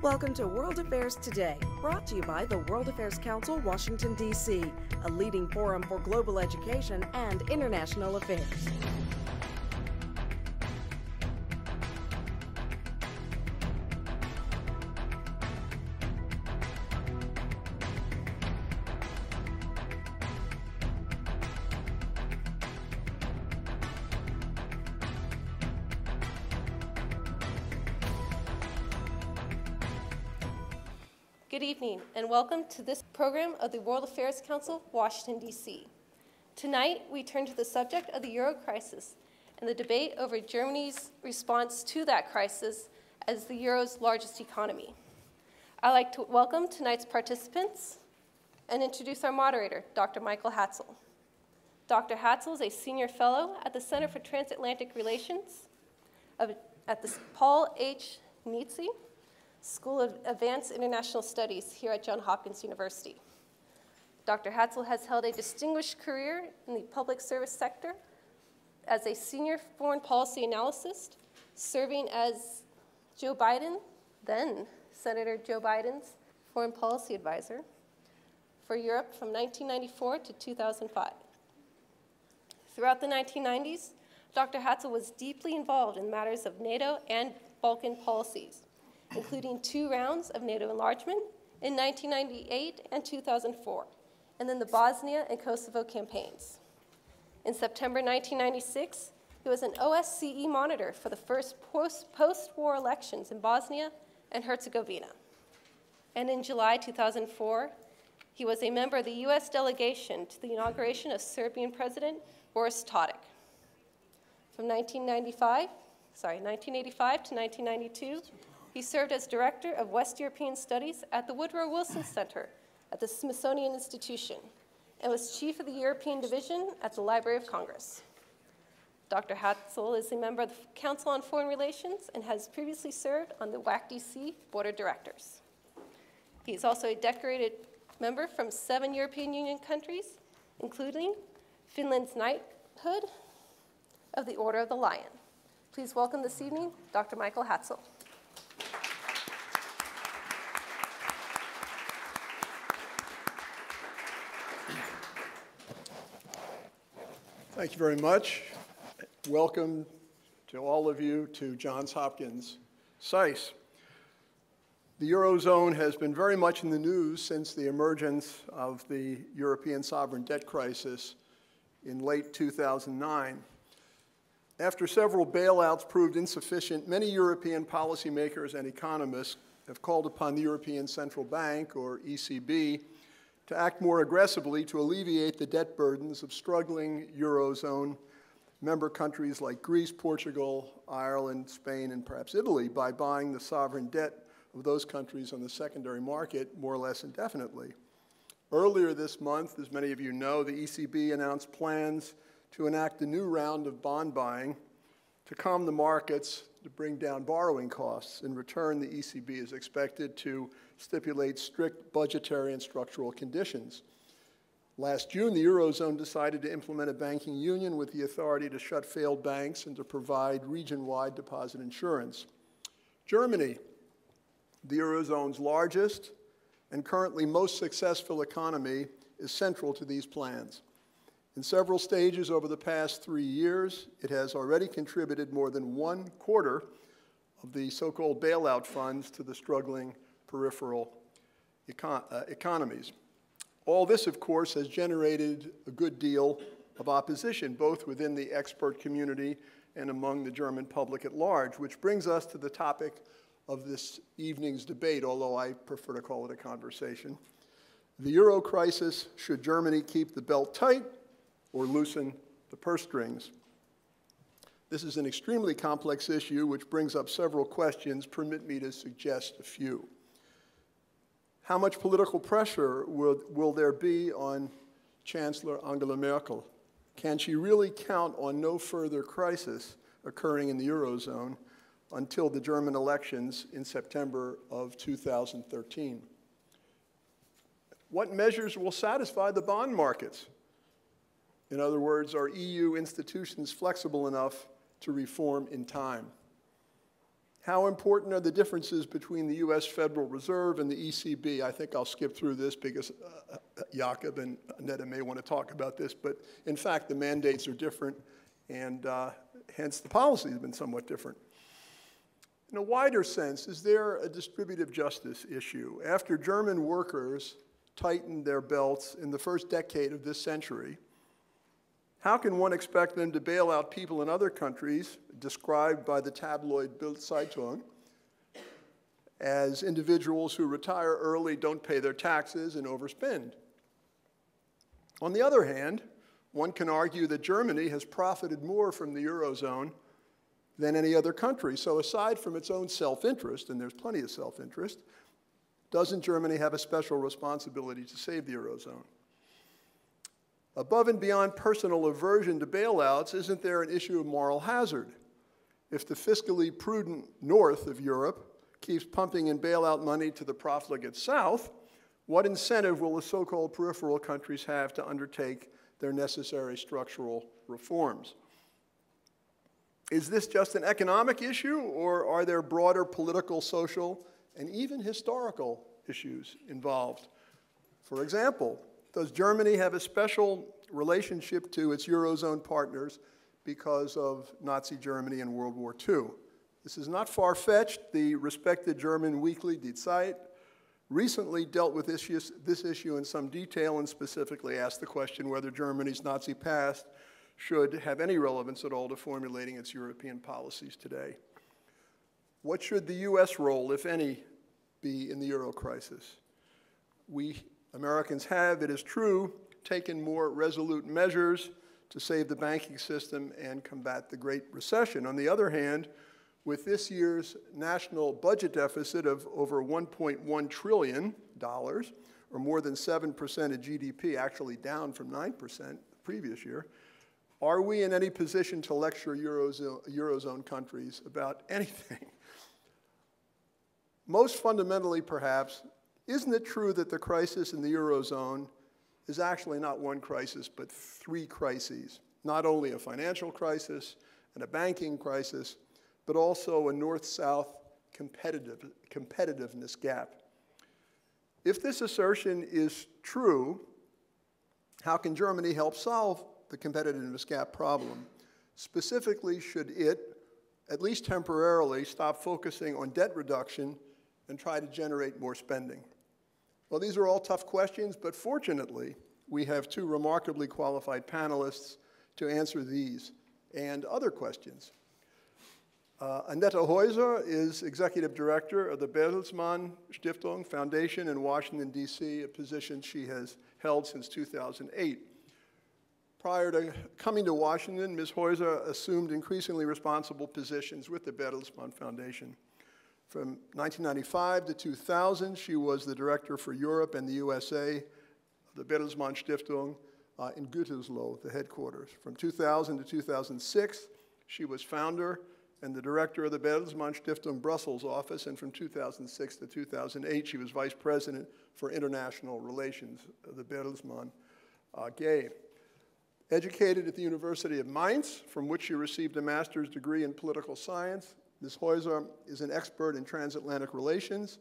Welcome to World Affairs Today, brought to you by the World Affairs Council, Washington, D.C., a leading forum for global education and international affairs. Good evening, and welcome to this program of the World Affairs Council, Washington, D.C. Tonight, we turn to the subject of the Euro crisis and the debate over Germany's response to that crisis as the Euro's largest economy. I'd like to welcome tonight's participants and introduce our moderator, Dr. Michael Haltzel. Dr. Haltzel is a senior fellow at the Center for Transatlantic Relations at the Paul H. Nitze School of Advanced International Studies here at Johns Hopkins University. Dr. Haltzel has held a distinguished career in the public service sector as a senior foreign policy analyst, serving as Joe Biden, then Senator Joe Biden's foreign policy advisor for Europe from 1994 to 2005. Throughout the 1990s, Dr. Haltzel was deeply involved in matters of NATO and Balkan policies, including 2 rounds of NATO enlargement in 1998 and 2004, and then the Bosnia and Kosovo campaigns. In September 1996, he was an OSCE monitor for the first post-war elections in Bosnia and Herzegovina. And in July 2004, he was a member of the U.S. delegation to the inauguration of Serbian President Boris Tadic. From 1985 to 1992, he served as Director of West European Studies at the Woodrow Wilson Center at the Smithsonian Institution and was Chief of the European Division at the Library of Congress. Dr. Haltzel is a member of the Council on Foreign Relations and has previously served on the WAC-DC Board of Directors. He is also a decorated member from 7 European Union countries, including Finland's Knighthood of the Order of the Lion. Please welcome this evening, Dr. Michael Haltzel. Thank you very much. Welcome to all of you to Johns Hopkins SAIS. The Eurozone has been very much in the news since the emergence of the European sovereign debt crisis in late 2009. After several bailouts proved insufficient, many European policymakers and economists have called upon the European Central Bank, or ECB, to act more aggressively to alleviate the debt burdens of struggling Eurozone member countries like Greece, Portugal, Ireland, Spain, and perhaps Italy by buying the sovereign debt of those countries on the secondary market more or less indefinitely. Earlier this month, as many of you know, the ECB announced plans to enact a new round of bond buying to calm the markets to bring down borrowing costs. In return, the ECB is expected to stipulate strict budgetary and structural conditions. Last June, the Eurozone decided to implement a banking union with the authority to shut failed banks and to provide region-wide deposit insurance. Germany, the Eurozone's largest and currently most successful economy, is central to these plans. In several stages over the past 3 years, it has already contributed more than 1/4 of the so-called bailout funds to the struggling peripheral economies. All this, of course, has generated a good deal of opposition, both within the expert community and among the German public at large, which brings us to the topic of this evening's debate, although I prefer to call it a conversation. The Euro crisis: should Germany keep the belt tight or loosen the purse strings? This is an extremely complex issue which brings up several questions. Permit me to suggest a few. How much political pressure will there be on Chancellor Angela Merkel? Can she really count on no further crisis occurring in the Eurozone until the German elections in September of 2013? What measures will satisfy the bond markets? In other words, are EU institutions flexible enough to reform in time? How important are the differences between the U.S. Federal Reserve and the ECB? I think I'll skip through this because Jakob and Annette may want to talk about this, but in fact, the mandates are different, and hence the policy has been somewhat different. In a wider sense, is there a distributive justice issue? After German workers tightened their belts in the first decade of this century, how can one expect them to bail out people in other countries, described by the tabloid Bild Zeitung as individuals who retire early, don't pay their taxes, and overspend? On the other hand, one can argue that Germany has profited more from the Eurozone than any other country. So aside from its own self-interest, and there's plenty of self-interest, doesn't Germany have a special responsibility to save the Eurozone? Above and beyond personal aversion to bailouts, isn't there an issue of moral hazard? If the fiscally prudent north of Europe keeps pumping in bailout money to the profligate south, what incentive will the so-called peripheral countries have to undertake their necessary structural reforms? Is this just an economic issue, or are there broader political, social, and even historical issues involved? For example, does Germany have a special relationship to its Eurozone partners because of Nazi Germany in World War II? This is not far-fetched. The respected German weekly Die Zeit recently dealt with this issue in some detail and specifically asked the question whether Germany's Nazi past should have any relevance at all to formulating its European policies today. What should the U.S. role, if any, be in the Euro crisis? We Americans have, it is true, taken more resolute measures to save the banking system and combat the Great Recession. On the other hand, with this year's national budget deficit of over $1.1 trillion, or more than 7% of GDP, actually down from 9% the previous year, are we in any position to lecture Eurozone countries about anything? Most fundamentally, perhaps, isn't it true that the crisis in the Eurozone is actually not one crisis, but three crises? Not only a financial crisis and a banking crisis, but also a north-south competitiveness gap. If this assertion is true, how can Germany help solve the competitiveness gap problem? Specifically, should it, at least temporarily, stop focusing on debt reduction and try to generate more spending? Well, these are all tough questions, but fortunately, we have two remarkably qualified panelists to answer these and other questions. Annette Heuser is Executive Director of the Bertelsmann Foundation in Washington, D.C., a position she has held since 2008. Prior to coming to Washington, Ms. Heuser assumed increasingly responsible positions with the Bertelsmann Foundation. From 1995 to 2000, she was the Director for Europe and the USA of the Bertelsmann Stiftung in Gütersloh, the headquarters. From 2000 to 2006, she was founder and the Director of the Bertelsmann Stiftung Brussels office, and from 2006 to 2008, she was Vice President for International Relations of the Bertelsmann AG. Educated at the University of Mainz, from which she received a master's degree in political science, Ms. Heuser is an expert in transatlantic relations,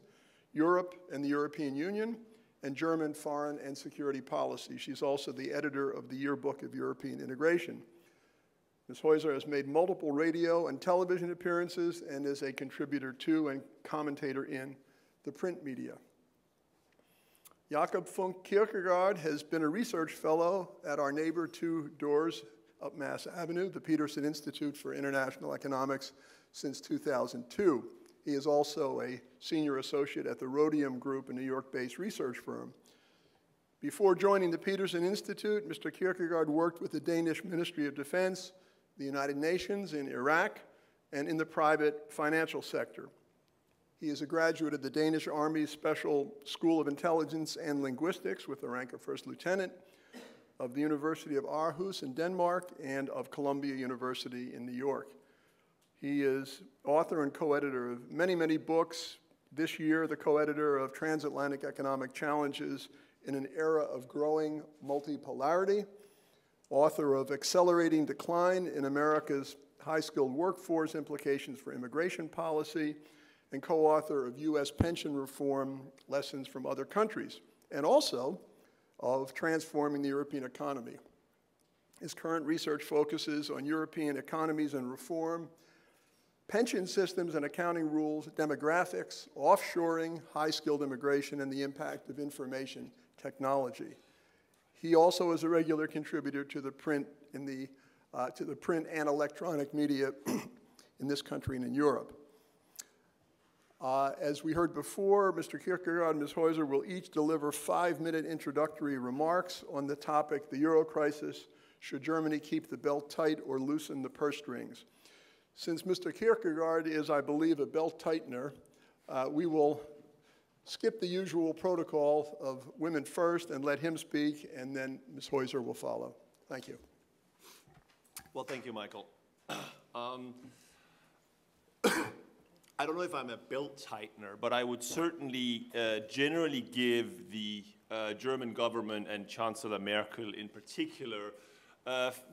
Europe and the European Union, and German foreign and security policy. She's also the editor of the Yearbook of European Integration. Ms. Heuser has made multiple radio and television appearances and is a contributor to and commentator in the print media. Jakob von Kirkegaard has been a research fellow at our neighbor 2 doors up Mass Avenue, the Peterson Institute for International Economics, since 2002. He is also a senior associate at the Rhodium Group, a New York-based research firm. Before joining the Peterson Institute, Mr. Kirkegaard worked with the Danish Ministry of Defense, the United Nations in Iraq, and in the private financial sector. He is a graduate of the Danish Army's Special School of Intelligence and Linguistics with the rank of First Lieutenant, of the University of Aarhus in Denmark, and of Columbia University in New York. He is author and co-editor of many, many books. This year, the co-editor of Transatlantic Economic Challenges in an Era of Growing Multipolarity, author of Accelerating Decline in America's high-skilled workforce, implications for immigration policy, and co-author of U.S. pension reform, lessons from other countries, and also of transforming the European economy. His current research focuses on European economies and reform, pension systems and accounting rules, demographics, offshoring, high-skilled immigration, and the impact of information technology. He also is a regular contributor to the print and electronic media in this country and in Europe. As we heard before, Mr. Kirkegaard and Ms. Heuser will each deliver 5-minute introductory remarks on the topic, the Euro crisis, should Germany keep the belt tight or loosen the purse strings? Since Mr. Kirkegaard is, I believe, a belt tightener, we will skip the usual protocol of women first and let him speak, and then Ms. Heuser will follow. Thank you. Well, thank you, Michael. I don't know if I'm a belt tightener, but I would certainly generally give the German government and Chancellor Merkel in particular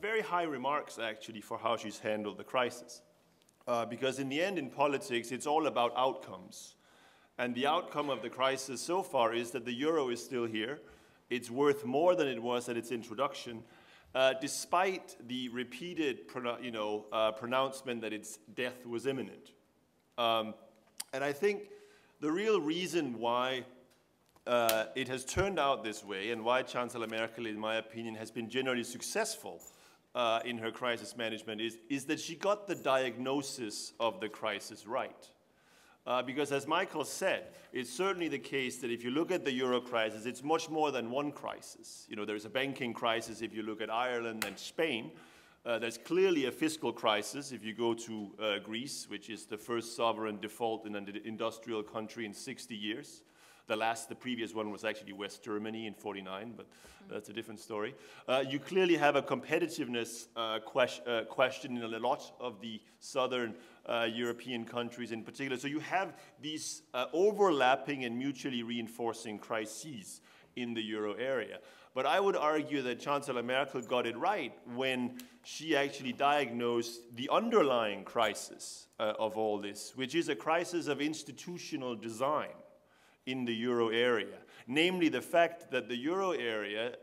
very high remarks, actually, for how she's handled the crisis. Because in the end, in politics, it's all about outcomes. And the outcome of the crisis so far is that the euro is still here. It's worth more than it was at its introduction, despite the repeated pronouncement that its death was imminent. And I think the real reason why it has turned out this way and why Chancellor Merkel, in my opinion, has been generally successful in her crisis management is that she got the diagnosis of the crisis right. Because as Michael said, it's certainly the case that if you look at the euro crisis, it's much more than one crisis. You know, there's a banking crisis if you look at Ireland and Spain. There's clearly a fiscal crisis if you go to Greece, which is the first sovereign default in an industrial country in 60 years. The previous one was actually West Germany in '49, but that's a different story. You clearly have a competitiveness question in a lot of the southern European countries in particular. So you have these overlapping and mutually reinforcing crises in the euro area. But I would argue that Chancellor Merkel got it right when she actually diagnosed the underlying crisis of all this, which is a crisis of institutional design in the euro area. Namely, the fact that the euro area,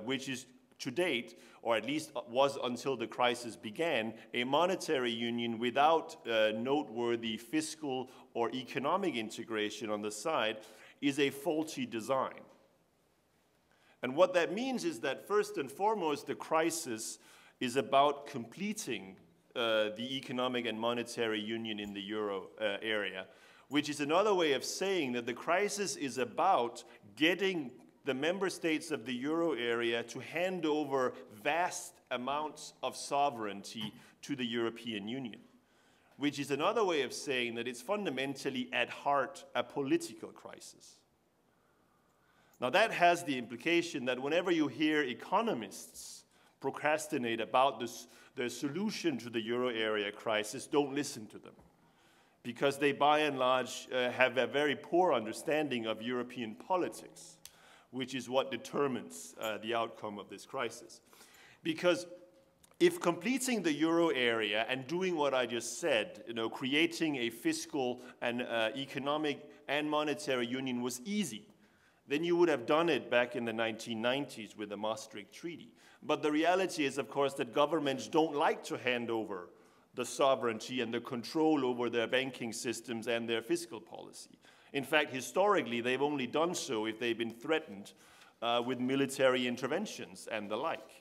which is to date, or at least was until the crisis began, a monetary union without noteworthy fiscal or economic integration on the side, is a faulty design. And what that means is that first and foremost, the crisis is about completing the economic and monetary union in the euro area, which is another way of saying that the crisis is about getting the member states of the euro area to hand over vast amounts of sovereignty to the European Union, which is another way of saying that it's fundamentally at heart a political crisis. Now that has the implication that whenever you hear economists procrastinate about the solution to the euro area crisis, don't listen to them, because they by and large have a very poor understanding of European politics, which is what determines the outcome of this crisis. Because if completing the euro area and doing what I just said, creating a fiscal and economic and monetary union was easy, then you would have done it back in the 1990s with the Maastricht Treaty. But the reality is, of course, that governments don't like to hand over the sovereignty and the control over their banking systems and their fiscal policy. In fact, historically, they've only done so if they've been threatened with military interventions and the like.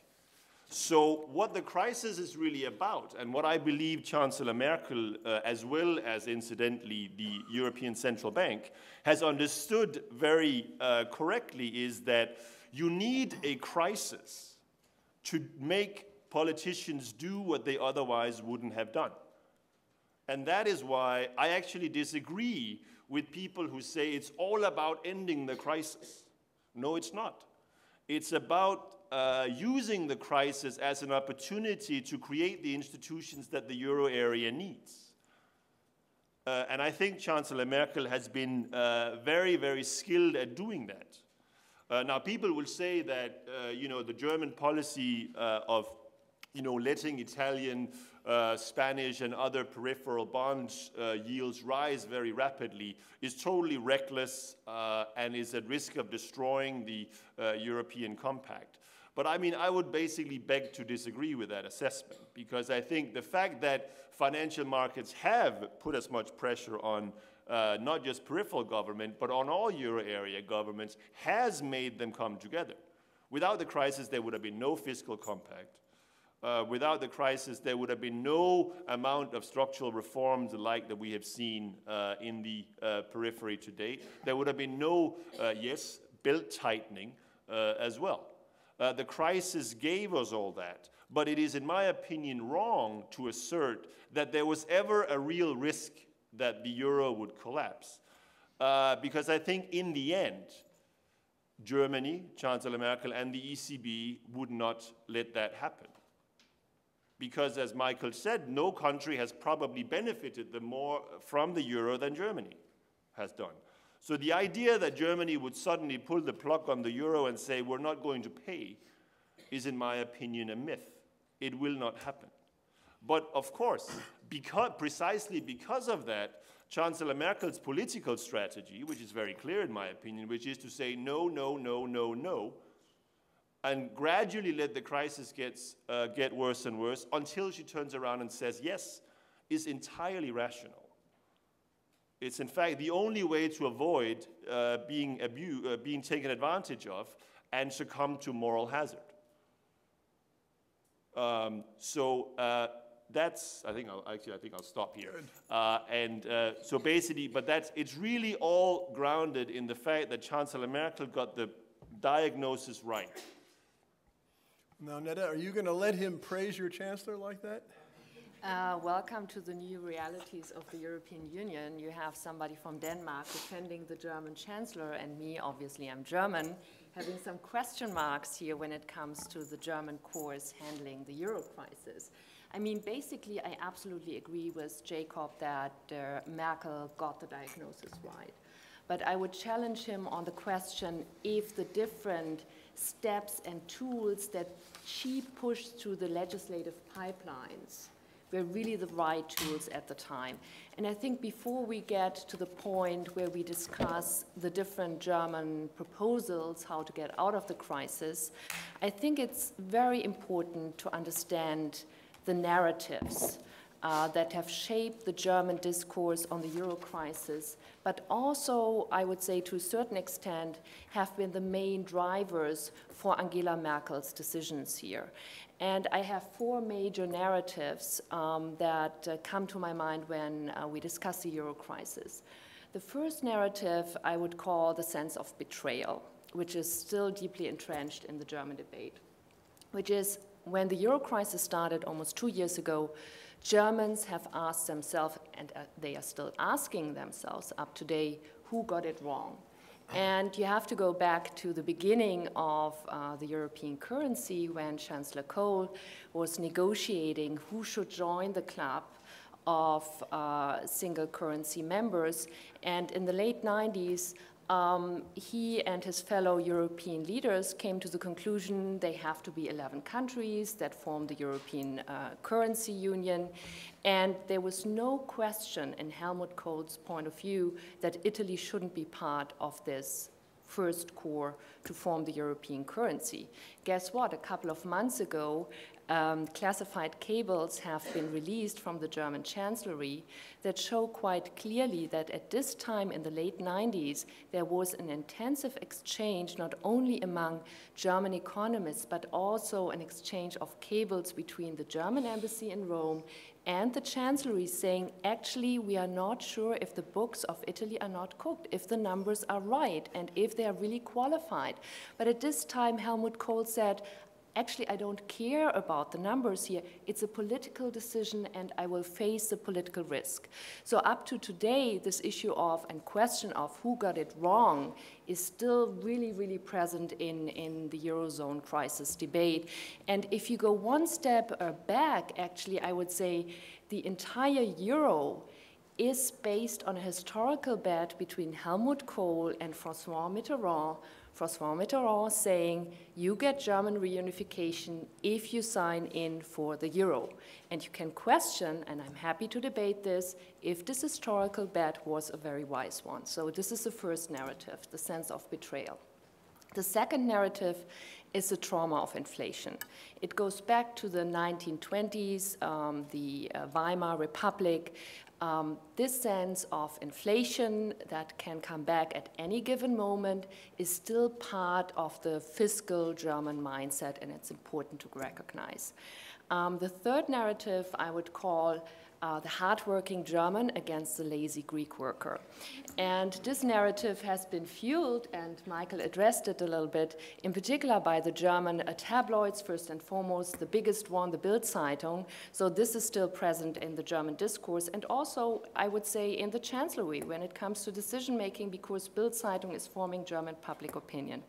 So what the crisis is really about, and what I believe Chancellor Merkel, as well as incidentally the European Central Bank, has understood very correctly, is that you need a crisis to make politicians do what they otherwise wouldn't have done. And that is why I actually disagree with people who say it's all about ending the crisis. No, it's not. It's about using the crisis as an opportunity to create the institutions that the euro area needs. And I think Chancellor Merkel has been very, very skilled at doing that. Now, people will say that, the German policy of letting Italian Spanish and other peripheral bonds yields rise very rapidly is totally reckless and is at risk of destroying the European compact. But I mean, I would basically beg to disagree with that assessment, because I think the fact that financial markets have put as much pressure on not just peripheral government, but on all euro area governments, has made them come together. Without the crisis, there would have been no fiscal compact. Without the crisis, there would have been no amount of structural reforms like that we have seen in the periphery to date. There would have been no, yes, belt tightening as well. The crisis gave us all that, but it is, in my opinion, wrong to assert that there was ever a real risk that the euro would collapse. Because I think in the end, Germany, Chancellor Merkel, and the ECB would not let that happen. Because, as Michael said, no country has probably benefited more from the euro than Germany has done. So the idea that Germany would suddenly pull the plug on the euro and say, we're not going to pay, is, in my opinion, a myth. It will not happen. But of course, precisely because of that, Chancellor Merkel's political strategy, which is very clear in my opinion, which is to say no, no, no, no, no, and gradually let the crisis get worse and worse until she turns around and says yes, is entirely rational. It's in fact the only way to avoid being taken advantage of and succumb to moral hazard. That's, I think I'll stop here. So basically, but it's really all grounded in the fact that Chancellor Merkel got the diagnosis right. Now, Annette, are you going to let him praise your chancellor like that? Welcome to the new realities of the European Union. You have somebody from Denmark defending the German chancellor, and me, obviously I'm German, having some question marks here when it comes to the German course handling the euro crisis. I mean, basically, I absolutely agree with Jacob that Merkel got the diagnosis right. But I would challenge him on the question if the different steps and tools that she pushed through the legislative pipelines were really the right tools at the time. And I think before we get to the point where we discuss the different German proposals, how to get out of the crisis, I think it's very important to understand the narratives that have shaped the German discourse on the euro crisis, but also, I would say to a certain extent, have been the main drivers for Angela Merkel's decisions here. And I have four major narratives that come to my mind when we discuss the euro crisis. The first narrative I would call the sense of betrayal, which is still deeply entrenched in the German debate, which is when the euro crisis started almost 2 years ago, Germans have asked themselves, and they are still asking themselves up to date, who got it wrong? And you have to go back to the beginning of the European currency when Chancellor Kohl was negotiating who should join the club of single currency members. And in the late 90s, he and his fellow European leaders came to the conclusion they have to be 11 countries that form the European currency union. And there was no question in Helmut Kohl's point of view that Italy shouldn't be part of this first core to form the European currency. Guess what? A couple of months ago, classified cables have been released from the German Chancellery that show quite clearly that at this time in the late 90s, there was an intensive exchange not only among German economists, but also an exchange of cables between the German embassy in Rome and the Chancellery saying, actually, we are not sure if the books of Italy are not cooked, if the numbers are right, and if they are really qualified. But at this time, Helmut Kohl said, actually, I don't care about the numbers here. It's a political decision, and I will face the political risk. So up to today, this issue of and question of who got it wrong is still really, really present in the Eurozone crisis debate. And if you go one step back, actually, I would say the entire Euro is based on a historical bet between Helmut Kohl and François Mitterrand. François Mitterrand saying, you get German reunification if you sign in for the euro. And you can question, and I'm happy to debate this, if this historical bet was a very wise one. So this is the first narrative, the sense of betrayal. The second narrative is the trauma of inflation. It goes back to the 1920s, the Weimar Republic. This sense of inflation that can come back at any given moment is still part of the fiscal German mindset, and it's important to recognize. The third narrative I would call the hardworking German against the lazy Greek worker. And this narrative has been fueled, and Michael addressed it a little bit, in particular by the German tabloids, first and foremost, the biggest one, the Bild-Zeitung. So this is still present in the German discourse, and also, I would say, in the Chancellery when it comes to decision-making, because Bild-Zeitung is forming German public opinion.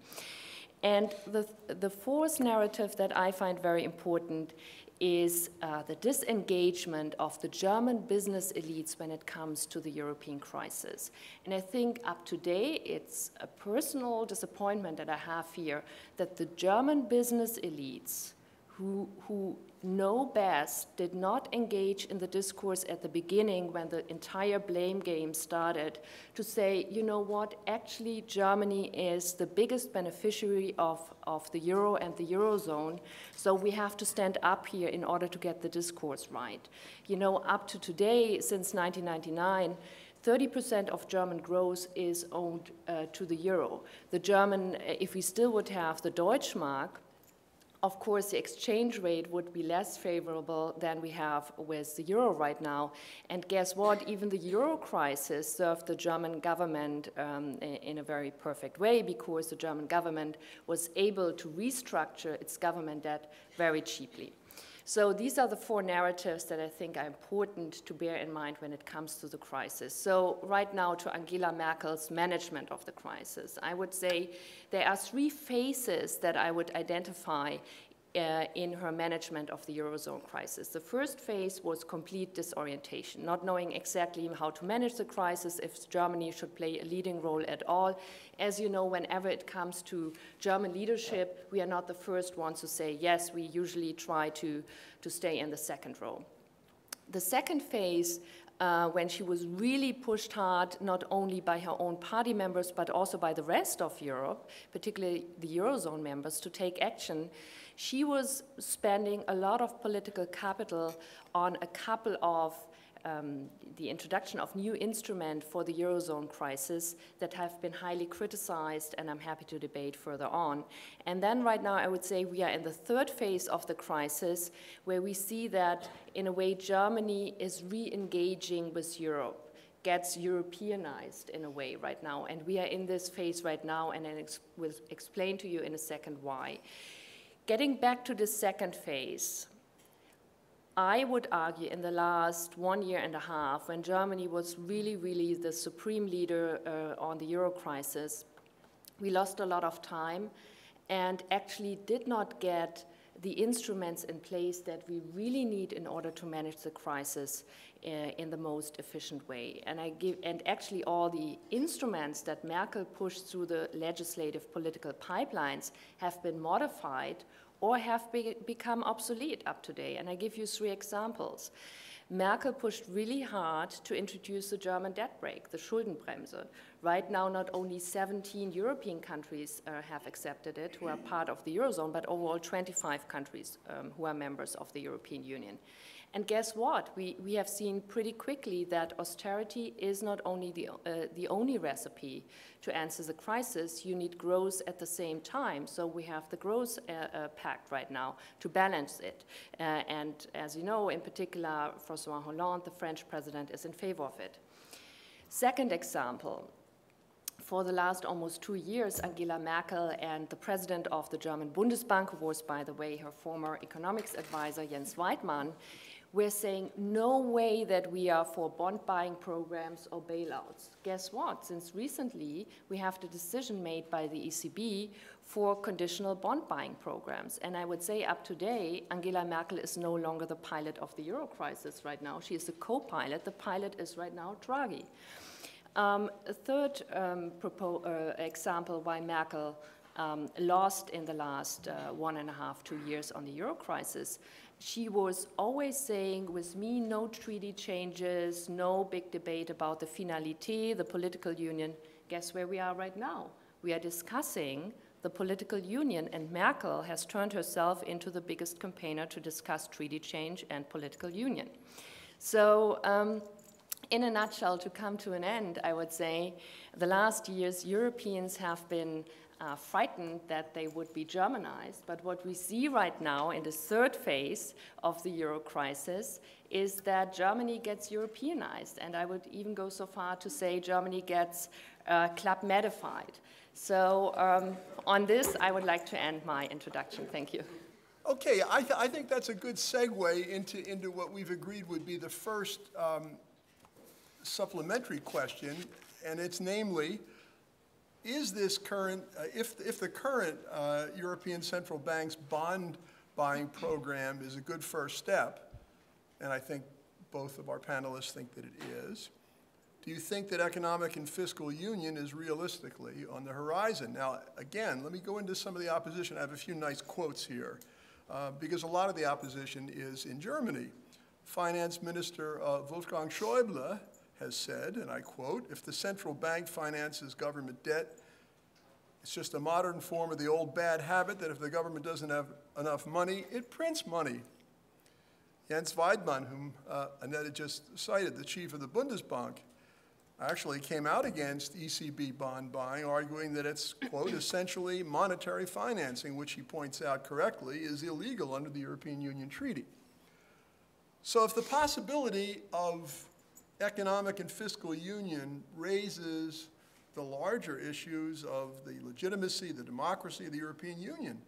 And the fourth narrative that I find very important is the disengagement of the German business elites when it comes to the European crisis. And I think up to date, it's a personal disappointment that I have here that the German business elites who know best did not engage in the discourse at the beginning when the entire blame game started to say, you know what, actually Germany is the biggest beneficiary of the euro and the eurozone, so we have to stand up here in order to get the discourse right. You know, up to today, since 1999, 30% of German growth is owed to the euro. The German, if we still would have the Deutschmark, of course, the exchange rate would be less favorable than we have with the euro right now. And guess what? Even the euro crisis served the German government in a very perfect way, because the German government was able to restructure its government debt very cheaply. So these are the four narratives that I think are important to bear in mind when it comes to the crisis. So right now, to Angela Merkel's management of the crisis, I would say there are three phases that I would identify in her management of the Eurozone crisis. The first phase was complete disorientation, not knowing exactly how to manage the crisis, if Germany should play a leading role at all. As you know, whenever it comes to German leadership, we are not the first ones to say, yes, we usually try to stay in the second row. The second phase, when she was really pushed hard, not only by her own party members, but also by the rest of Europe, particularly the Eurozone members, to take action, she was spending a lot of political capital on a couple of the introduction of new instruments for the Eurozone crisis that have been highly criticized, and I'm happy to debate further on. And then right now I would say we are in the third phase of the crisis, where we see that in a way Germany is re-engaging with Europe, gets Europeanized in a way right now, and we are in this phase right now, and I will explain to you in a second why. Getting back to the second phase, I would argue in the last 1 year and a half, when Germany was really, really the supreme leader on the euro crisis, we lost a lot of time and actually did not get the instruments in place that we really need in order to manage the crisis in the most efficient way. And actually all the instruments that Merkel pushed through the legislative political pipelines have been modified or have become obsolete up to date. And I give you 3 examples. Merkel pushed really hard to introduce the German debt brake, the Schuldenbremse. Right now, not only 17 European countries have accepted it, who are part of the Eurozone, but overall 25 countries who are members of the European Union. And guess what? We have seen pretty quickly that austerity is not only the only recipe to answer the crisis. You need growth at the same time. So we have the growth pact right now to balance it. And as you know, in particular, François Hollande, the French president, is in favor of it. Second example. For the last almost 2 years, Angela Merkel and the president of the German Bundesbank, who was, by the way, her former economics advisor, Jens Weidmann, we're saying no way that we are for bond buying programs or bailouts. Guess what? Since recently, we have the decision made by the ECB for conditional bond buying programs. And I would say up to date, Angela Merkel is no longer the pilot of the euro crisis right now. She is the co-pilot. The pilot is right now Draghi. A third example why Merkel lost in the last 1.5, 2 years on the euro crisis. She was always saying, with me, no treaty changes, no big debate about the finalité, the political union. Guess where we are right now? We are discussing the political union, and Merkel has turned herself into the biggest campaigner to discuss treaty change and political union. So, in a nutshell, to come to an end, I would say the last years Europeans have been frightened that they would be Germanized, but what we see right now in the third phase of the euro crisis is that Germany gets Europeanized, and I would even go so far to say Germany gets club-medified. So on this, I would like to end my introduction. Thank you. Okay, I think that's a good segue into what we've agreed would be the first supplementary question, and it's namely, is this current, if the current European Central Bank's bond buying program is a good first step, and I think both of our panelists think that it is, do you think that economic and fiscal union is realistically on the horizon? Now, again, let me go into some of the opposition. I have a few nice quotes here, because a lot of the opposition is in Germany. Finance Minister Wolfgang Schäuble has said, and I quote, if the central bank finances government debt, it's just a modern form of the old bad habit that if the government doesn't have enough money, it prints money. Jens Weidmann, whom Annette just cited, the chief of the Bundesbank, actually came out against ECB bond buying, arguing that it's, quote, essentially monetary financing, which he points out correctly is illegal under the European Union Treaty. So if the possibility of economic and fiscal union raises the larger issues of the legitimacy, the democracy of the European Union.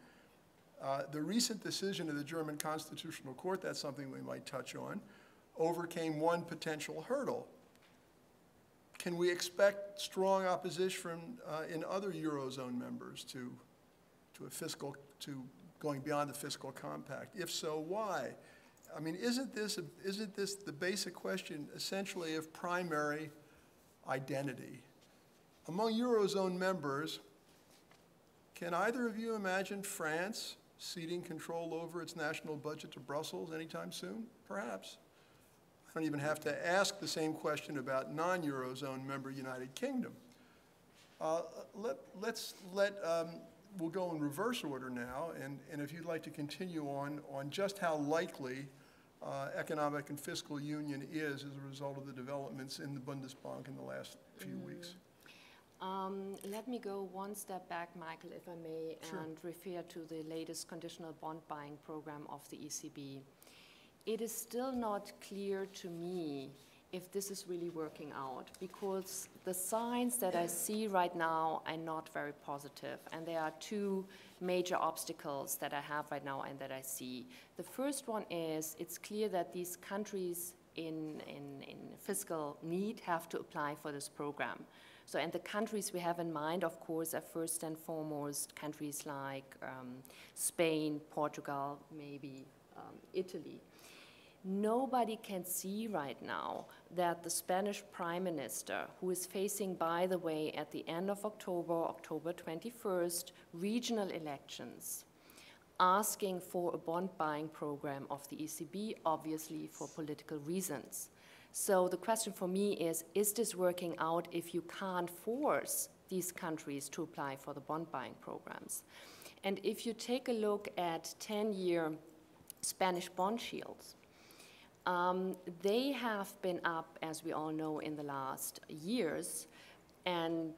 The recent decision of the German Constitutional Court, that's something we might touch on, overcame one potential hurdle. Can we expect strong opposition in other Eurozone members to going beyond the fiscal compact? If so, why? I mean, isn't this the basic question essentially of primary identity? Among Eurozone members, can either of you imagine France ceding control over its national budget to Brussels anytime soon? Perhaps. I don't even have to ask the same question about non-Eurozone member United Kingdom. We'll go in reverse order now, and if you'd like to continue on just how likely economic and fiscal union is as a result of the developments in the Bundesbank in the last few weeks. Let me go one step back, Michael, if I may, Sure. and refer to the latest conditional bond buying program of the ECB. It is still not clear to me if this is really working out, because the signs that I see right now are not very positive, and there are two major obstacles that I have right now and that I see. The first one is it's clear that these countries in fiscal need have to apply for this program. So, and the countries we have in mind, of course, are first and foremost countries like Spain, Portugal, maybe Italy. Nobody can see right now that the Spanish Prime Minister, who is facing, by the way, at the end of October 21st, regional elections, asking for a bond buying program of the ECB, obviously for political reasons. So the question for me is this working out if you can't force these countries to apply for the bond buying programs? And if you take a look at 10-year Spanish bond yields, they have been up, as we all know, in the last years. And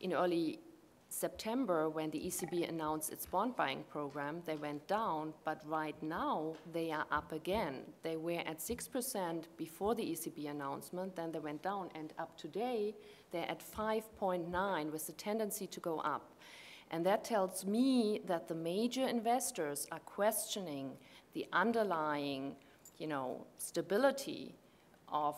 in early September, when the ECB announced its bond buying program, they went down, but right now they are up again. They were at 6% before the ECB announcement, then they went down, and up today they're at 5.9 with the tendency to go up. And that tells me that the major investors are questioning the underlying stability of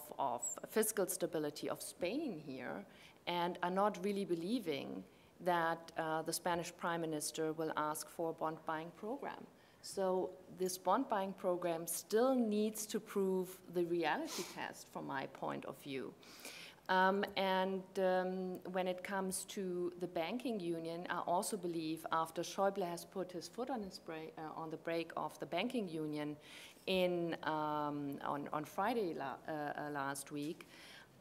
fiscal stability of Spain here, and are not really believing that the Spanish Prime Minister will ask for a bond buying program. So this bond buying program still needs to prove the reality test from my point of view. When it comes to the banking union, I also believe after Schäuble has put his foot on the brake of the banking union on Friday last week,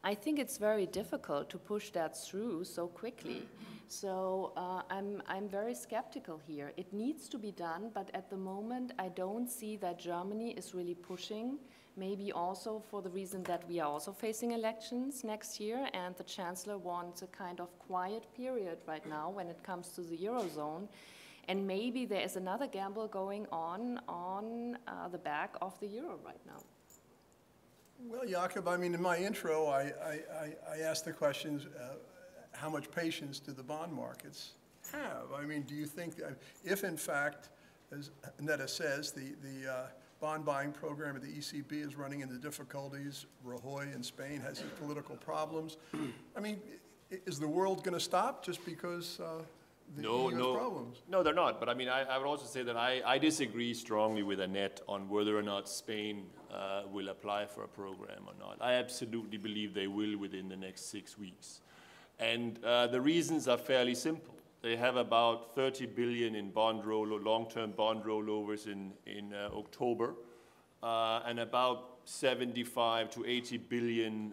I think it's very difficult to push that through so quickly. So I'm very skeptical here. It needs to be done, but at the moment I don't see that Germany is really pushing, maybe also for the reason that we are also facing elections next year, and the Chancellor wants a kind of quiet period right now when it comes to the Eurozone. And maybe there is another gamble going on the back of the euro right now. Well, Jakob, I mean, in my intro, I asked the questions, how much patience do the bond markets have? I mean, do you think, if in fact, as Annette says, the bond buying program of the ECB is running into difficulties, Rajoy in Spain has his political problems, I mean, is the world going to stop just because problems? No, they're not. But I mean, I would also say that I disagree strongly with Annette on whether or not Spain will apply for a program or not. I absolutely believe they will within the next 6 weeks. And the reasons are fairly simple. They have about 30 billion in long-term bond rollovers in October, and about 75 to 80 billion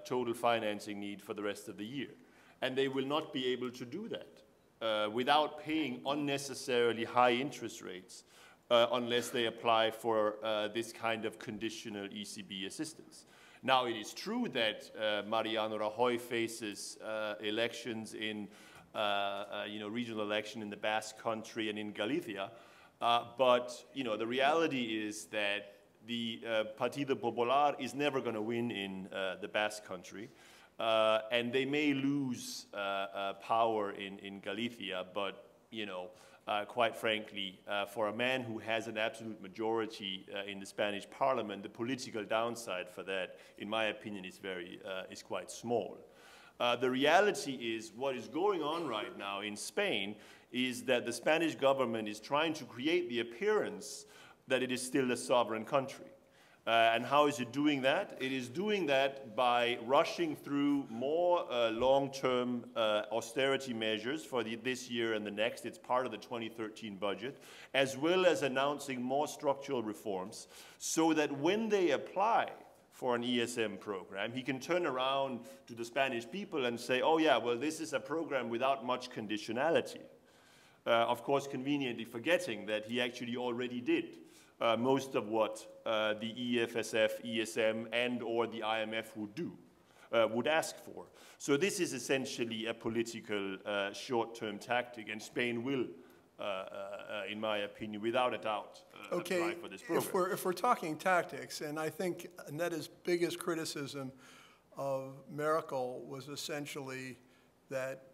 total financing need for the rest of the year. And they will not be able to do that without paying unnecessarily high interest rates unless they apply for this kind of conditional ECB assistance. Now, it is true that Mariano Rajoy faces elections in, regional election in the Basque Country and in Galicia, but, the reality is that the Partido Popular is never going to win in the Basque Country, and they may lose power in Galicia, but, quite frankly, for a man who has an absolute majority in the Spanish parliament, the political downside for that, in my opinion, is quite small. The reality is what is going on right now in Spain is that the Spanish government is trying to create the appearance that it is still a sovereign country. And how is it doing that? It is doing that by rushing through more long-term austerity measures for this year and the next. It's part of the 2013 budget, as well as announcing more structural reforms so that when they apply for an ESM program, he can turn around to the Spanish people and say, oh yeah, well, this is a program without much conditionality. Of course, conveniently forgetting that he actually already did most of what the EFSF, ESM, and or the IMF would ask for. So this is essentially a political short-term tactic, and Spain will, in my opinion, without a doubt, apply for this program. If we're talking tactics, and I think Annette's biggest criticism of Merkel was essentially that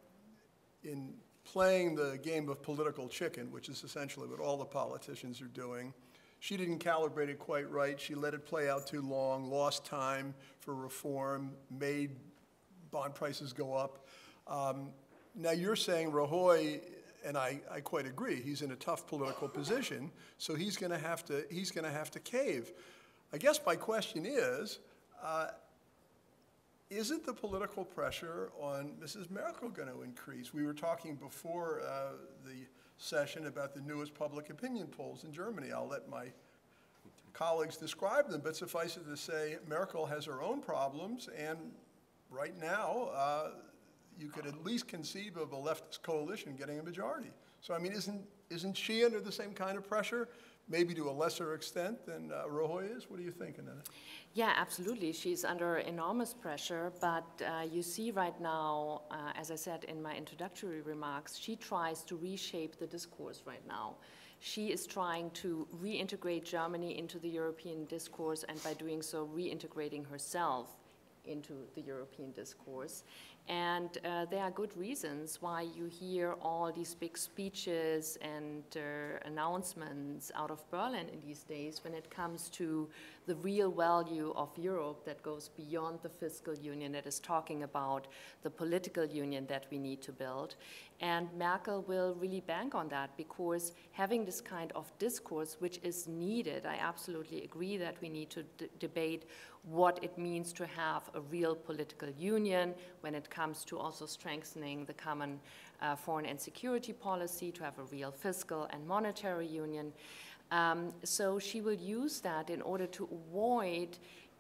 in playing the game of political chicken, which is essentially what all the politicians are doing, she didn't calibrate it quite right. She let it play out too long, lost time for reform, made bond prices go up. Now you're saying Rajoy, and I quite agree, he's in a tough political position, so he's going to have to cave. I guess my question is, isn't the political pressure on Mrs. Merkel going to increase? We were talking before the session about the newest public opinion polls in Germany. I'll let my colleagues describe them, but suffice it to say, Merkel has her own problems, and right now, you could at least conceive of a leftist coalition getting a majority. So, I mean, isn't she under the same kind of pressure, maybe to a lesser extent than Rajoy is? What do you think, Annette? Yeah, absolutely. She's under enormous pressure, but you see right now, as I said in my introductory remarks, she tries to reshape the discourse right now. She is trying to reintegrate Germany into the European discourse, and by doing so, reintegrating herself into the European discourse. And there are good reasons why you hear all these big speeches and announcements out of Berlin in these days when it comes to the real value of Europe that goes beyond the fiscal union, that is talking about the political union that we need to build. And Merkel will really bank on that, because having this kind of discourse, which is needed, I absolutely agree that we need to debate what it means to have a real political union when it comes to also strengthening the common foreign and security policy, to have a real fiscal and monetary union. So she will use that in order to avoid,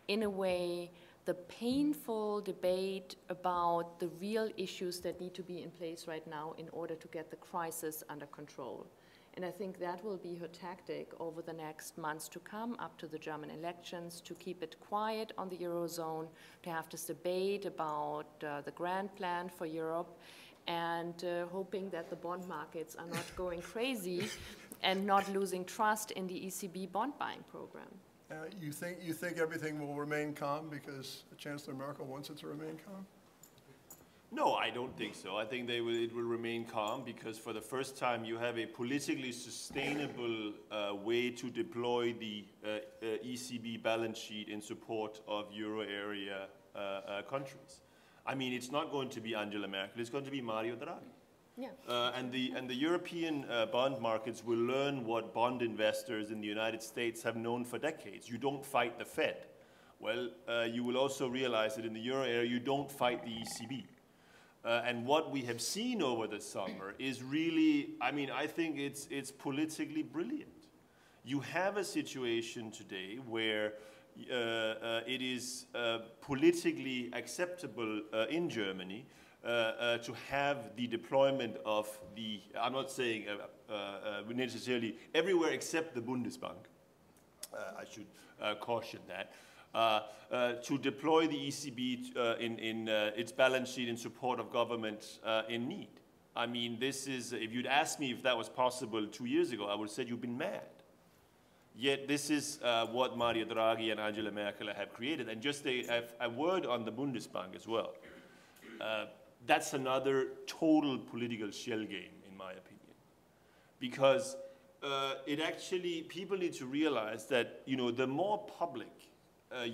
in a way, the painful debate about the real issues that need to be in place right now in order to get the crisis under control. And I think that will be her tactic over the next months to come, up to the German elections, to keep it quiet on the Eurozone, to have this debate about the grand plan for Europe, and hoping that the bond markets are not going crazy and not losing trust in the ECB bond buying program. You think everything will remain calm because Chancellor Merkel wants it to remain calm? No, I don't think so. I think it will remain calm, because for the first time you have a politically sustainable way to deploy the ECB balance sheet in support of euro area countries. I mean, it's not going to be Angela Merkel, it's going to be Mario Draghi. Yeah. And the European bond markets will learn what bond investors in the United States have known for decades. You don't fight the Fed. Well, you will also realize that in the euro area, you don't fight the ECB. And what we have seen over the summer is really, I mean, I think it's politically brilliant. You have a situation today where it is politically acceptable in Germany to have the deployment of the, I'm not saying necessarily everywhere except the Bundesbank. I should caution that. To deploy the ECB in its balance sheet in support of government in need. I mean, this is, if you'd asked me if that was possible 2 years ago, I would have said you've been mad. Yet this is what Mario Draghi and Angela Merkel have created. And just a word on the Bundesbank as well. That's another total political shell game, in my opinion. Because it actually, people need to realize that, you know, the more public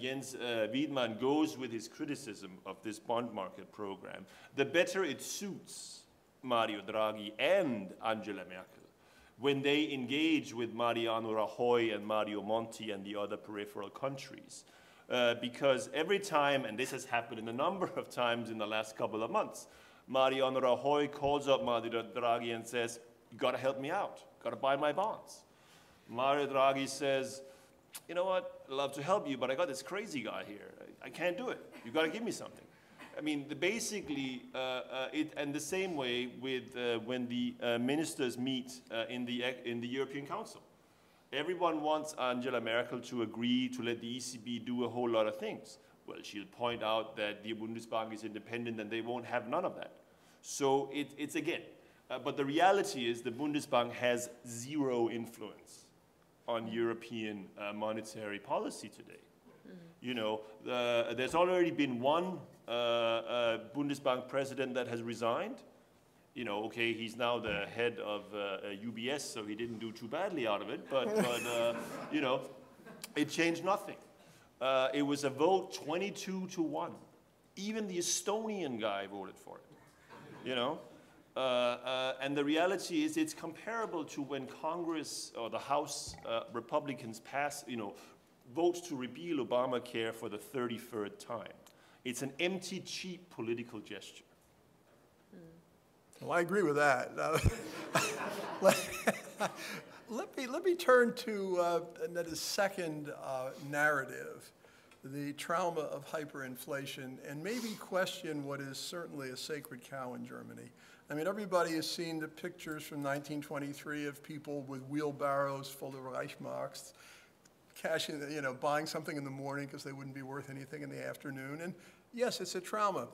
Jens Wiedmann goes with his criticism of this bond market program, the better it suits Mario Draghi and Angela Merkel when they engage with Mariano Rajoy and Mario Monti and the other peripheral countries. Because every time, and this has happened a number of times in the last couple of months, Mariano Rajoy calls up Mario Draghi and says, you gotta help me out, gotta buy my bonds. Mario Draghi says, you know what, I'd love to help you, but I got this crazy guy here. I can't do it. You got to give me something. I mean, basically, and the same way with when the ministers meet in the European Council. Everyone wants Angela Merkel to agree to let the ECB do a whole lot of things. Well, she'll point out that the Bundesbank is independent and they won't have none of that. So it's again, but the reality is the Bundesbank has zero influence on European monetary policy today. You know, there's already been one Bundesbank president that has resigned. You know, okay, he's now the head of UBS, so he didn't do too badly out of it, but you know, it changed nothing. It was a vote 22-1. Even the Estonian guy voted for it, you know? And the reality is it's comparable to when Congress or the House Republicans pass, you know, votes to repeal Obamacare for the 33rd time. It's an empty, cheap political gesture. Well, I agree with that. Let me turn to Annette's second narrative, the trauma of hyperinflation, and maybe question what is certainly a sacred cow in Germany. I mean, everybody has seen the pictures from 1923 of people with wheelbarrows full of Reichsmarks, cashing, you know, buying something in the morning because they wouldn't be worth anything in the afternoon. And yes, it's a trauma.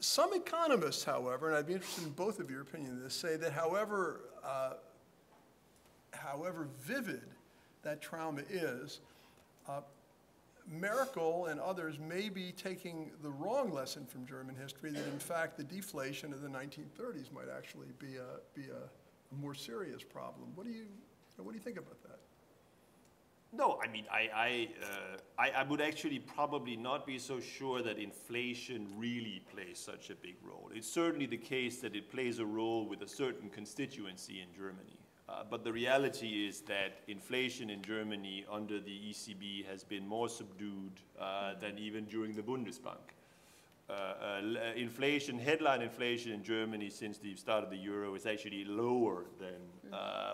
Some economists, however, and I'd be interested in both of your opinions on this, say that however vivid that trauma is, Merkel and others may be taking the wrong lesson from German history, that in fact the deflation of the 1930s might actually be a more serious problem. What do you think about that? No, I mean, I would actually probably not be so sure that inflation really plays such a big role. It's certainly the case that it plays a role with a certain constituency in Germany. But the reality is that inflation in Germany under the ECB has been more subdued than even during the Bundesbank. Headline inflation in Germany since the start of the euro is actually lower than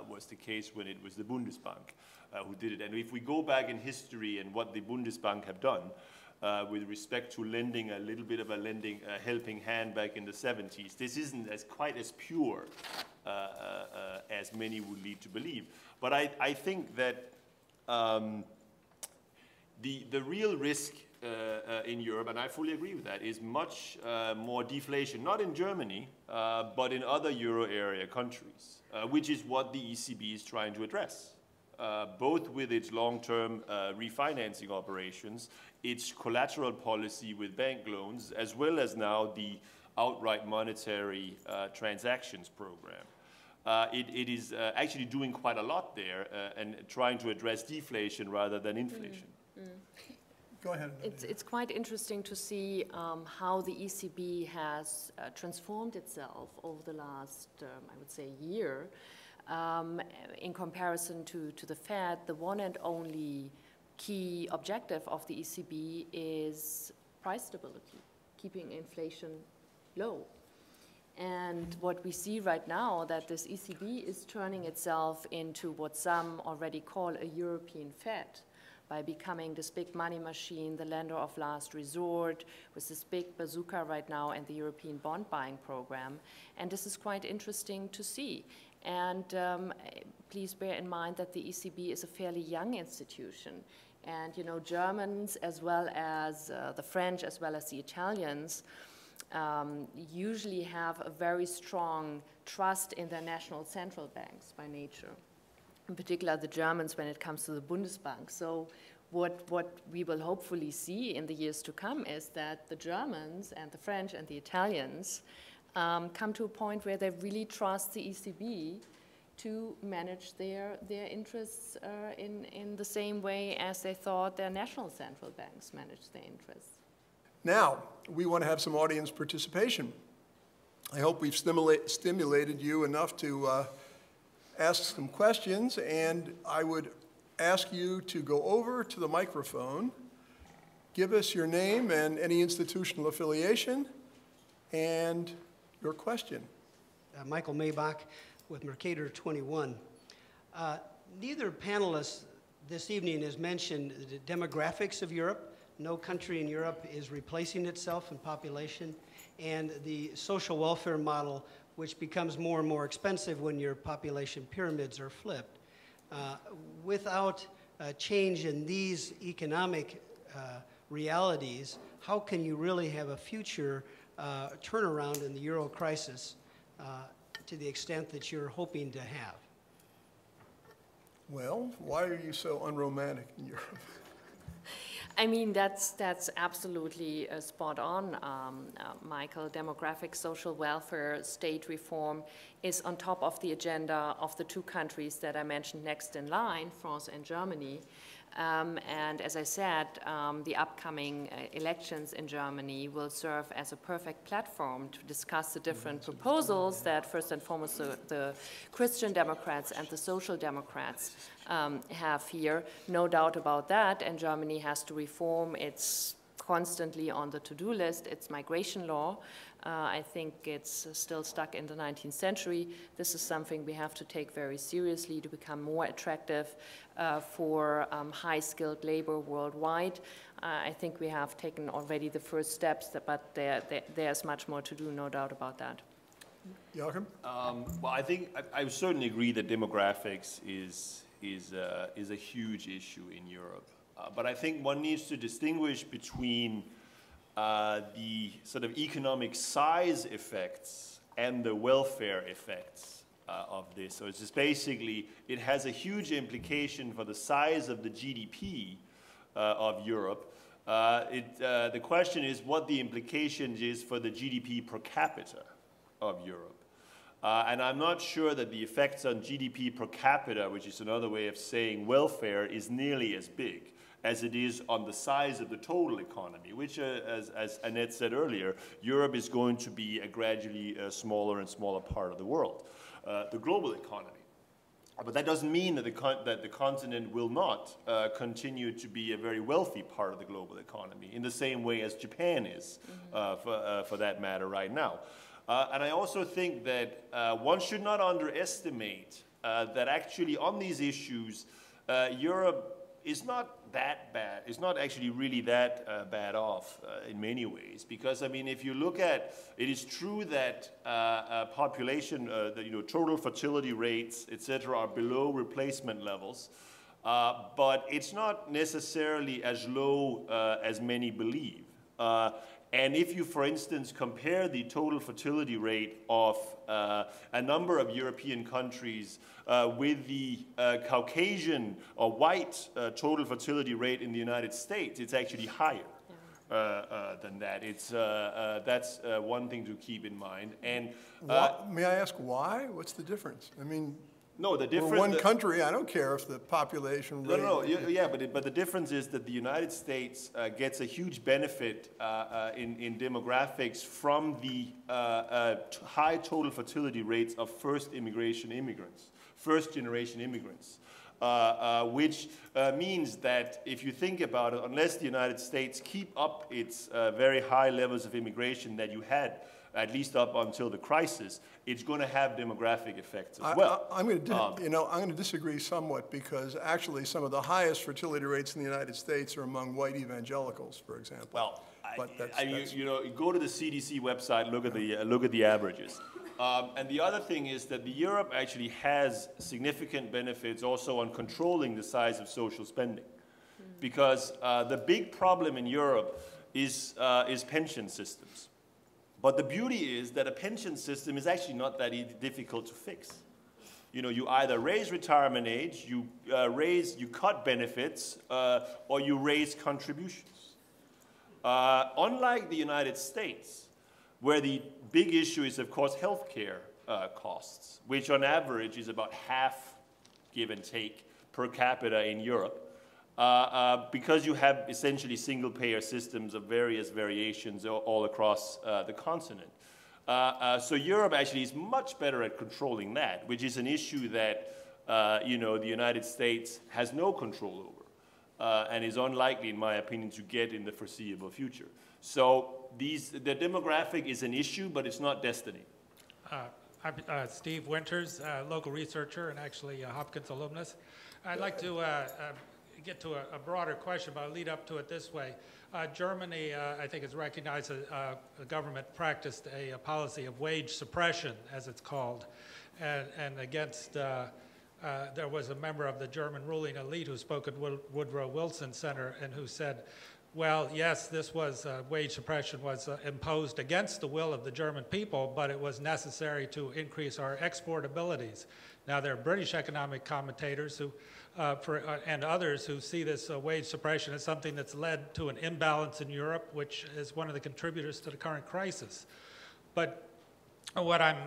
was the case when it was the Bundesbank who did it. And if we go back in history and what the Bundesbank have done with respect to lending, a little bit of a helping hand back in the 70s, this isn't quite as pure as many would lead to believe. But I think that the real risk in Europe, and I fully agree with that, is much more deflation, not in Germany, but in other euro area countries, which is what the ECB is trying to address, both with its long-term refinancing operations, its collateral policy with bank loans, as well as now the outright monetary transactions program. It is actually doing quite a lot there and trying to address deflation rather than inflation. Go ahead. It's quite interesting to see how the ECB has transformed itself over the last, I would say, year. In comparison to the Fed, the one and only key objective of the ECB is price stability, keeping inflation low. And what we see right now, that this ECB is turning itself into what some already call a European Fed, by becoming this big money machine, the lender of last resort, with this big bazooka right now and the European bond buying program. And this is quite interesting to see. And please bear in mind that the ECB is a fairly young institution. And you know, Germans as well as the French as well as the Italians usually have a very strong trust in their national central banks by nature. In particular, the Germans when it comes to the Bundesbank. So what we will hopefully see in the years to come is that the Germans and the French and the Italians come to a point where they really trust the ECB to manage their interests in the same way as they thought their national central banks managed their interests. Now, we want to have some audience participation. I hope we've stimulated you enough to ask some questions, and I would ask you to go over to the microphone, give us your name and any institutional affiliation, and your question. Michael Maybach with Mercator 21. Neither panelist this evening has mentioned the demographics of Europe. No country in Europe is replacing itself in population, and the social welfare model, which becomes more and more expensive when your population pyramids are flipped. Without a change in these economic realities, how can you really have a future turnaround in the euro crisis to the extent that you're hoping to have? Well, why are you so unromantic in Europe? I mean, that's absolutely spot on, Michael. Demographic, social welfare, state reform is on top of the agenda of the two countries that I mentioned next in line, France and Germany. And as I said, the upcoming elections in Germany will serve as a perfect platform to discuss the different proposals that, first and foremost, the Christian Democrats and the Social Democrats have here. No doubt about that, and Germany has to reform its constantly on the to-do list, its migration law. I think it's still stuck in the 19th century. This is something we have to take very seriously to become more attractive for high-skilled labor worldwide. I think we have taken already the first steps, but there's much more to do, no doubt about that. Joachim? Well, I think I certainly agree that demographics is a huge issue in Europe. But I think one needs to distinguish between the sort of economic size effects and the welfare effects of this. So it's just basically, it has a huge implication for the size of the GDP of Europe. The question is what the implications is for the GDP per capita of Europe. And I'm not sure that the effects on GDP per capita, which is another way of saying welfare, is nearly as big as it is on the size of the total economy, which, as Annette said earlier, Europe is going to be a gradually smaller and smaller part of the world, the global economy. But that doesn't mean that the continent will not continue to be a very wealthy part of the global economy, in the same way as Japan is, for that matter, right now. And I also think that one should not underestimate that actually on these issues, Europe is not that bad. It's not actually really that bad off in many ways. Because, I mean, if you look at, it is true that population, total fertility rates, etc., are below replacement levels. But it's not necessarily as low as many believe. And if you, for instance, compare the total fertility rate of a number of European countries with the Caucasian or white total fertility rate in the United States, it's actually higher than that. That's one thing to keep in mind. And may I ask why? What's the difference? I mean, no, the difference. For one country, I don't care if the population rate. No, yeah, but the difference is that the United States gets a huge benefit in demographics from the high total fertility rates of first-generation immigrants, which means that if you think about it, unless the United States keep up its very high levels of immigration that you had, at least up until the crisis, it's going to have demographic effects as well. I'm going to disagree somewhat, because actually some of the highest fertility rates in the United States are among white evangelicals, for example. Well, go to the CDC website, look at the averages. And the other thing is that Europe actually has significant benefits also on controlling the size of social spending, because the big problem in Europe is pension systems. But the beauty is that a pension system is actually not that difficult to fix. You either raise retirement age, you cut benefits, or you raise contributions. Unlike the United States, where the big issue is, of course, healthcare costs, which on average is about half, give and take, per capita in Europe. Because you have essentially single-payer systems of various variations all across the continent. So Europe actually is much better at controlling that, which is an issue that the United States has no control over and is unlikely, in my opinion, to get in the foreseeable future. So the demographic is an issue, but it's not destiny. I'm Steve Winters, local researcher and actually a Hopkins alumnus. I'd like to get to a broader question, but I'll lead up to it this way. Germany, I think, has recognized the government practiced a policy of wage suppression, as it's called, and against, there was a member of the German ruling elite who spoke at Woodrow Wilson Center and who said, well, yes, this was, wage suppression was imposed against the will of the German people, but it was necessary to increase our export abilities. Now, there are British economic commentators who, and others who see this wage suppression as something that's led to an imbalance in Europe, which is one of the contributors to the current crisis. But what I'm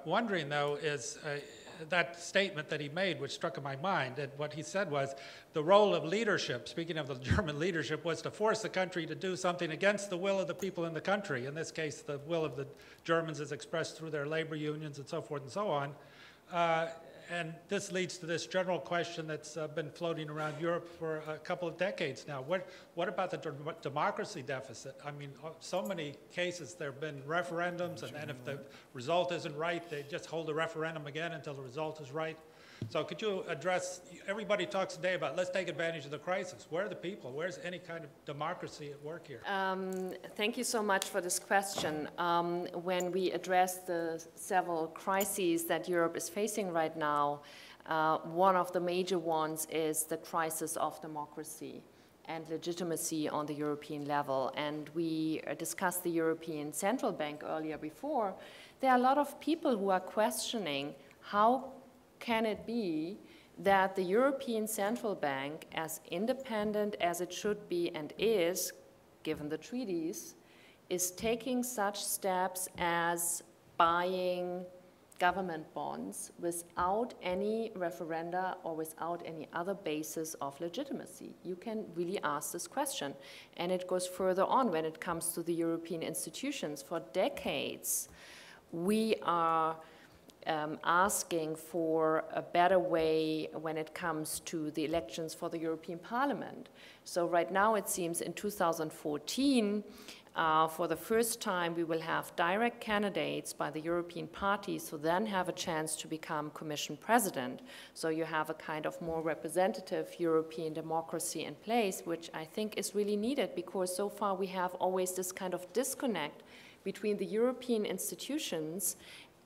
wondering, though, is that statement that he made, which struck in my mind, and what he said was the role of leadership, speaking of the German leadership, was to force the country to do something against the will of the people in the country. In this case, the will of the Germans is expressed through their labor unions and so forth and so on. And this leads to this general question that's been floating around Europe for a couple of decades now. What about the democracy deficit? I mean, so many cases there have been referendums, and if the result isn't right, they just hold the referendum again until the result is right. So could you address, everybody talks today about let's take advantage of the crisis. Where are the people? Where's any kind of democracy at work here? Thank you so much for this question. When we address the several crises that Europe is facing right now, one of the major ones is the crisis of democracy and legitimacy on the European level. And we discussed the European Central Bank earlier before. There are a lot of people who are questioning how can it be that the European Central Bank, as independent as it should be and is, given the treaties, is taking such steps as buying government bonds without any referenda or without any other basis of legitimacy. You can really ask this question. And it goes further on when it comes to the European institutions. For decades, we are asking for a better way when it comes to the elections for the European Parliament. So right now it seems in 2014, for the first time, we will have direct candidates by the European parties who then have a chance to become Commission President. So you have a kind of more representative European democracy in place, which I think is really needed, because so far we have always this kind of disconnect between the European institutions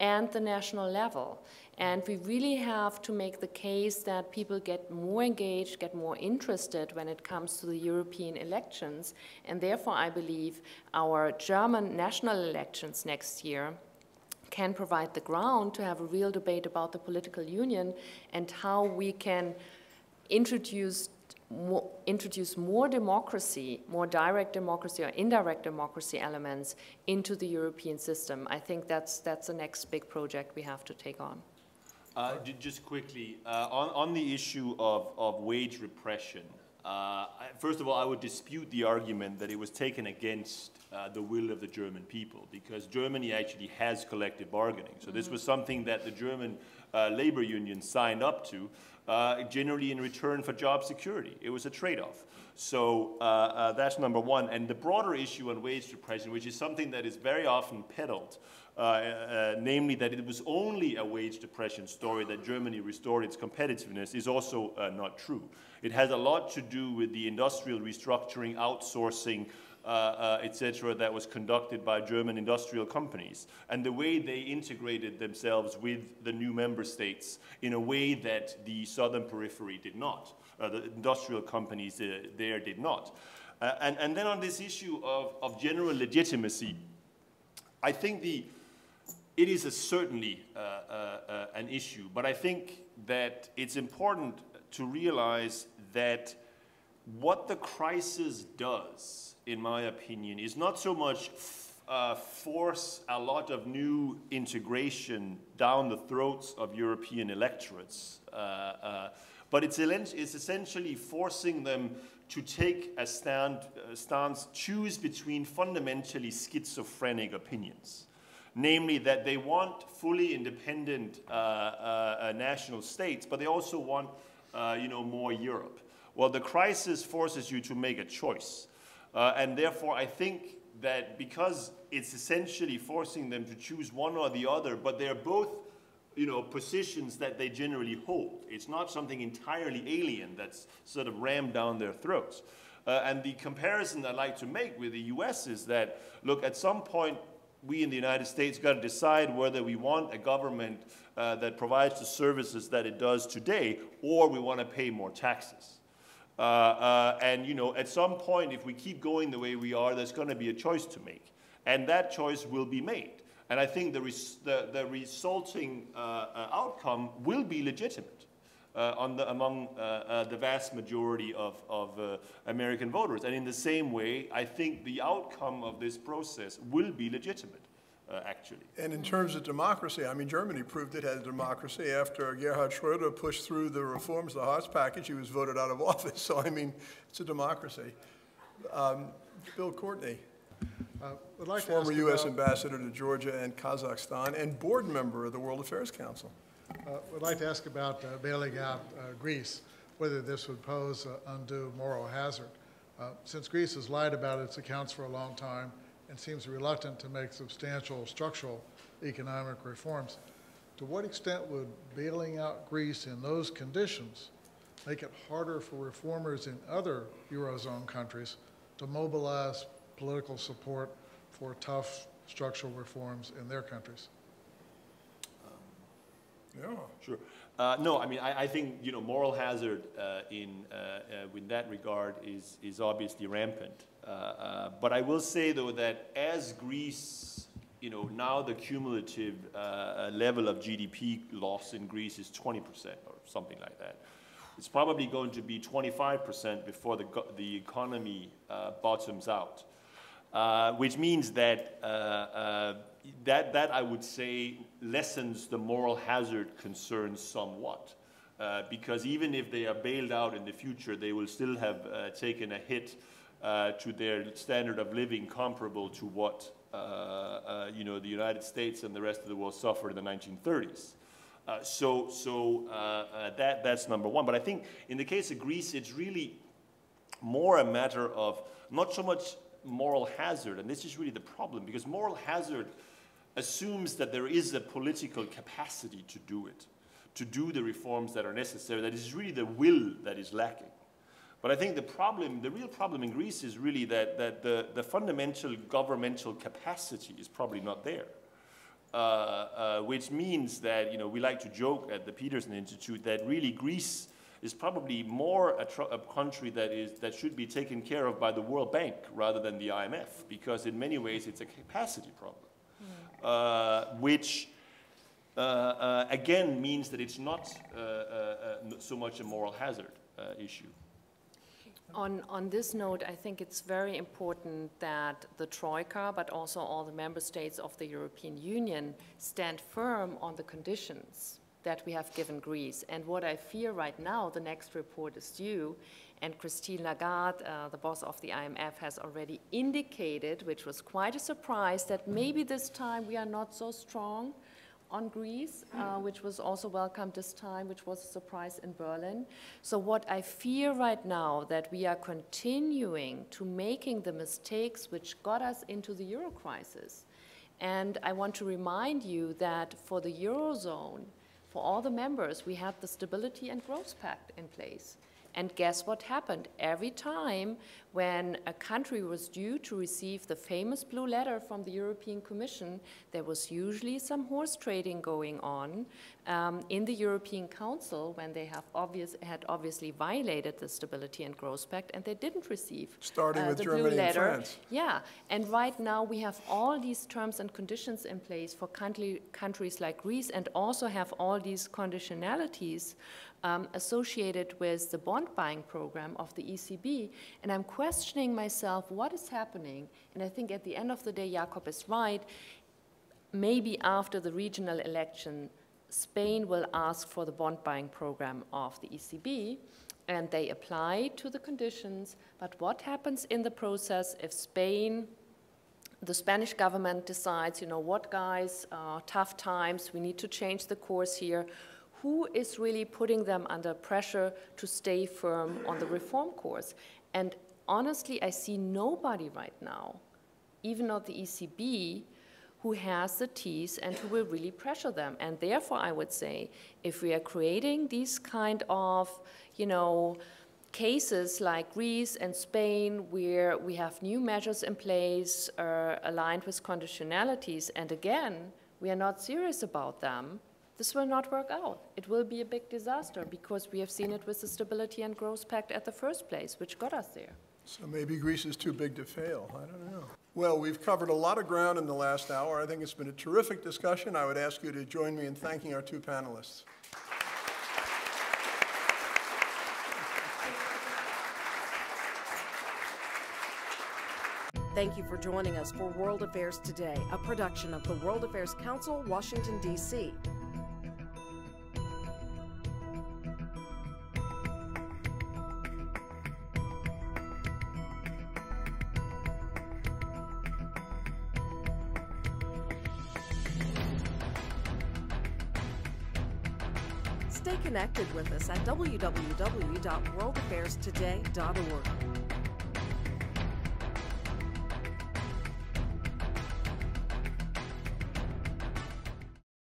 and the national level. And we really have to make the case that people get more engaged, get more interested when it comes to the European elections. And therefore, I believe our German national elections next year can provide the ground to have a real debate about the political union and how we can introduce more democracy, more direct democracy or indirect democracy elements into the European system. I think that's the next big project we have to take on. Just quickly, on the issue of wage repression, first of all, I would dispute the argument that it was taken against the will of the German people, because Germany actually has collective bargaining. So this was something that the German labor union signed up to, generally in return for job security. It was a trade-off. So that's number one. And the broader issue on wage repression, which is something that is very often peddled, namely that it was only a wage depression story that Germany restored its competitiveness, is also not true. It has a lot to do with the industrial restructuring, outsourcing, etc., that was conducted by German industrial companies, and the way they integrated themselves with the new member states in a way that the southern periphery did not. The industrial companies there did not. And then on this issue of general legitimacy, I think it is certainly an issue, but I think that it's important to realize that what the crisis does, in my opinion, is not so much force a lot of new integration down the throats of European electorates, but it's essentially forcing them to take a stance, choose between fundamentally schizophrenic opinions. Namely that they want fully independent national states, but they also want more Europe. Well, the crisis forces you to make a choice. And therefore, I think that because it's essentially forcing them to choose one or the other, but they're both positions that they generally hold. It's not something entirely alien that's sort of rammed down their throats. And the comparison I'd like to make with the US is that, look, at some point, we in the United States got to decide whether we want a government that provides the services that it does today, or we want to pay more taxes. And at some point, if we keep going the way we are, there's going to be a choice to make. And that choice will be made. And I think the resulting outcome will be legitimate among the vast majority of American voters. And in the same way, I think the outcome of this process will be legitimate, actually. And in terms of democracy, I mean, Germany proved it had democracy after Gerhard Schröder pushed through the reforms, the Hartz package. He was voted out of office. So, I mean, it's a democracy. Bill Courtney. Would like former U.S. ambassador to Georgia and Kazakhstan and board member of the World Affairs Council. Would like to ask about bailing out Greece, whether this would pose undue moral hazard. Since Greece has lied about its accounts for a long time and seems reluctant to make substantial structural economic reforms, to what extent would bailing out Greece in those conditions make it harder for reformers in other Eurozone countries to mobilize political support for tough structural reforms in their countries? Yeah. Sure. No, I mean, I think, moral hazard in that regard is obviously rampant. But I will say, though, that as Greece now the cumulative level of GDP loss in Greece is 20% or something like that. It's probably going to be 25% before the economy bottoms out, which means that that I would say lessens the moral hazard concerns somewhat, because even if they are bailed out in the future, they will still have taken a hit to their standard of living comparable to what the United States and the rest of the world suffered in the 1930s. That's number one. But I think in the case of Greece, it's really more a matter of not so much moral hazard, and this is really the problem, because moral hazard assumes that there is a political capacity to do it, to do the reforms that are necessary. That is really the will that is lacking. But I think the real problem in Greece is really that the fundamental governmental capacity is probably not there. Which means that, we like to joke at the Peterson Institute that really Greece is probably more a country that should be taken care of by the World Bank rather than the IMF, because in many ways it's a capacity problem, which again means that it's not so much a moral hazard issue. On this note, I think it's very important that the Troika, but also all the member states of the European Union, stand firm on the conditions that we have given Greece. And what I fear right now, the next report is due, and Christine Lagarde, the boss of the IMF, has already indicated, which was quite a surprise, that maybe this time we are not so strong on Greece, which was also welcomed this time, which was a surprise in Berlin. So what I fear right now, that we are continuing to making the mistakes which got us into the Euro crisis. And I want to remind you that for the Eurozone, for all the members, we had the Stability and Growth Pact in place. And guess what happened? Every time when a country was due to receive the famous blue letter from the European Commission, there was usually some horse trading going on in the European Council when they had obviously violated the Stability and Growth Pact, and they didn't receive starting with the Germany blue letter. and France. Yeah, and right now we have all these terms and conditions in place for countries like Greece, and also have all these conditionalities associated with the bond buying program of the ECB. And I'm questioning myself, what is happening? And I think at the end of the day, Jakob is right. Maybe after the regional election, Spain will ask for the bond buying program of the ECB, and they apply to the conditions. But what happens in the process if the Spanish government decides, what, guys, tough times, we need to change the course here? Who is really putting them under pressure to stay firm on the reform course? And honestly, I see nobody right now, even not the ECB, who has the teeth and who will really pressure them. And therefore, I would say, if we are creating these kind of, cases like Greece and Spain, where we have new measures in place aligned with conditionalities, and again, we are not serious about them, this will not work out. It will be a big disaster, because we have seen it with the Stability and Growth Pact at the first place, which got us there. So maybe Greece is too big to fail. I don't know. Well, we've covered a lot of ground in the last hour. I think it's been a terrific discussion. I would ask you to join me in thanking our two panelists. Thank you for joining us for World Affairs Today, a production of the World Affairs Council, Washington, D.C. Stay connected with us at www.worldaffairstoday.org.